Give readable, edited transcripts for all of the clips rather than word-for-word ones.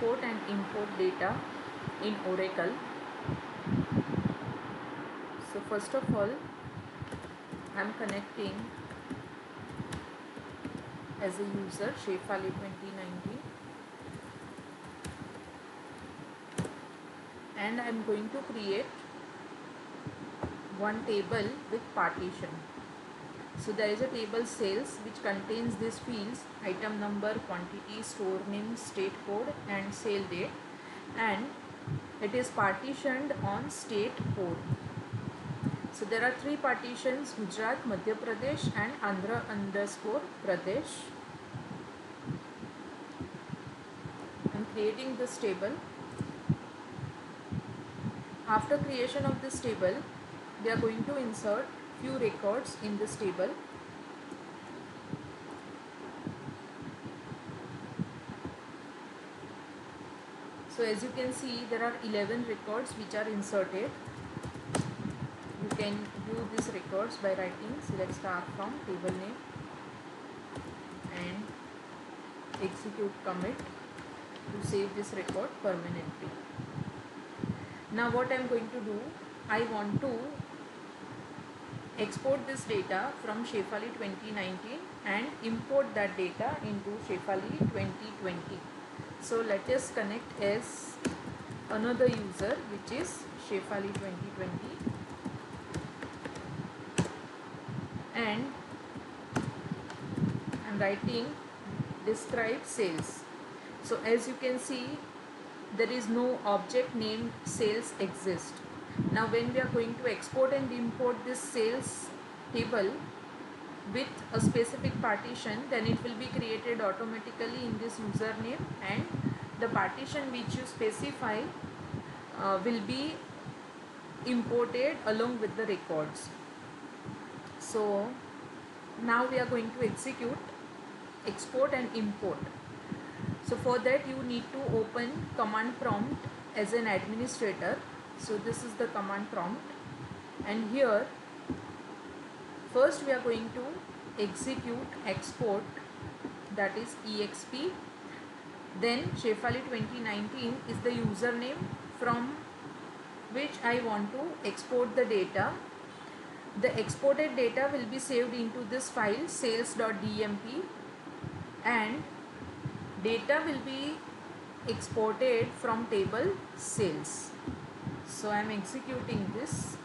export and import data in Oracle. So first of all, I am connecting as a user Shefali 2019, and I am going to create one table with partition. So there is a table sales which contains these fields: item number, quantity, store name, state code and sale date, and it is partitioned on state code. So there are three partitions: Gujarat, Madhya Pradesh and Andhra underscore Pradesh. I am creating this table. After creation of this table, we are going to insert few records in this table. So as you can see, there are 11 records which are inserted. You can view these records by writing select star from table name and execute commit to save this record permanently. Now what I am going to do, I want to export this data from Shefali 2019 and import that data into Shefali 2020. So let us connect as another user, which is Shefali 2020, and I am writing describe sales. So as you can see, there is no object named sales exist. Now when we are going to export and import this sales table with a specific partition, then it will be created automatically in this username, and the partition which you specify will be imported along with the records. So now we are going to execute export and import. So for that you need to open command prompt as an administrator. So this is the command prompt, and here first we are going to execute export, that is exp. Then Shefali 2019 is the username from which I want to export the data. The exported data will be saved into this file sales.dmp, and data will be exported from table sales. So I am executing this.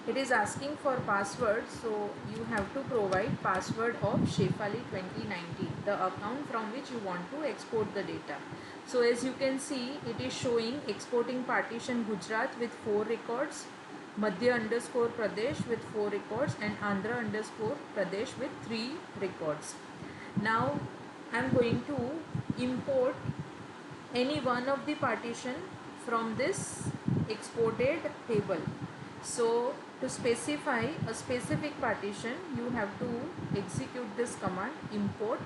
It is asking for password, so you have to provide password of Shefali 2019, the account from which you want to export the data. So as you can see, it is showing exporting partition Gujarat with 4 records, Madhya underscore Pradesh with 4 records, and Andhra underscore Pradesh with 3 records. Now I am going to import any one of the partition from this exported table. So to specify a specific partition, you have to execute this command import.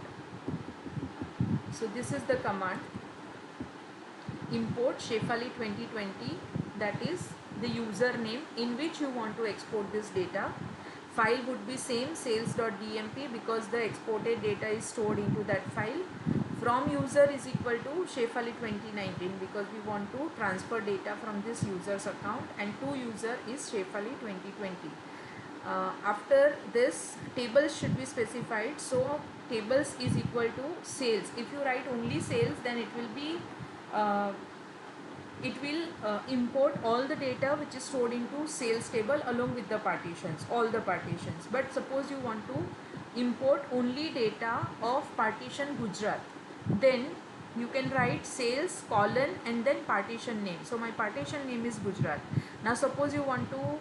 So this is the command import Shefali 2020, that is the username in which you want to export this data. File would be same sales.dmp because the exported data is stored into that file. From user is equal to Shefali 2019 because we want to transfer data from this user's account, and to user is Shefali 2020. After this, tables should be specified. So tables is equal to sales. If you write only sales, then it will be import all the data which is stored into sales table along with the partitions, all the partitions. But suppose you want to import only data of partition Gujarat, then you can write sales colon and then partition name. So my partition name is Gujarat. Now suppose you want to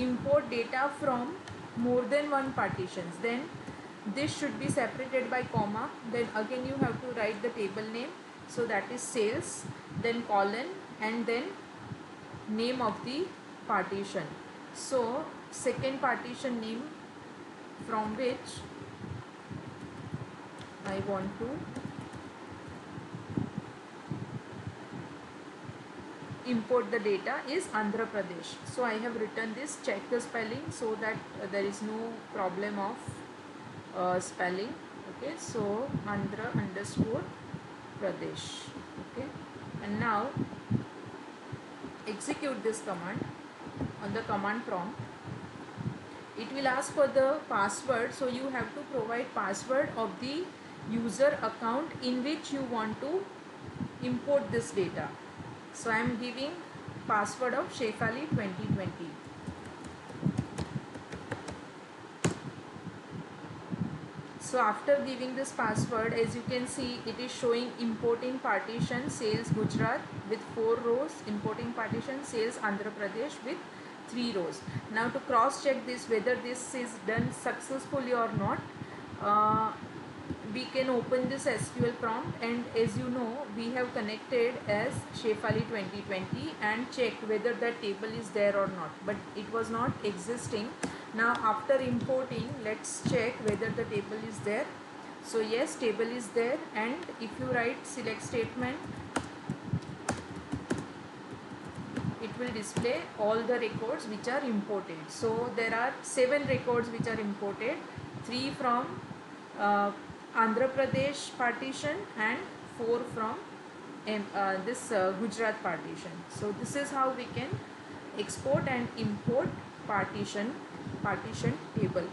import data from more than one partitions, then this should be separated by comma. Then again you have to write the table name, so that is sales, then colon and then name of the partition. So second partition name from which I want to import the data is Andhra Pradesh. So I have written this, check the spelling so that there is no problem of spelling. Okay, so Andhra underscore Pradesh. Okay, and now execute this command on the command prompt. It will ask for the password, so you have to provide password of the user account in which you want to import this data. So I am giving password of Shefali 2020. So after giving this password, as you can see, it is showing importing partition sales Gujarat with 4 rows, importing partition sales Andhra Pradesh with 3 rows. Now to cross check this whether this is done successfully or not, we can open this SQL prompt, and as you know, we have connected as Shefali 2020 and checked whether that table is there or not, but it was not existing. Now after importing, let's check whether the table is there. So yes, table is there, and if you write select statement, it will display all the records which are imported. So there are 7 records which are imported, 3 from Andhra Pradesh partition and 4 from this Gujarat partition. So this is how we can export and import partition table.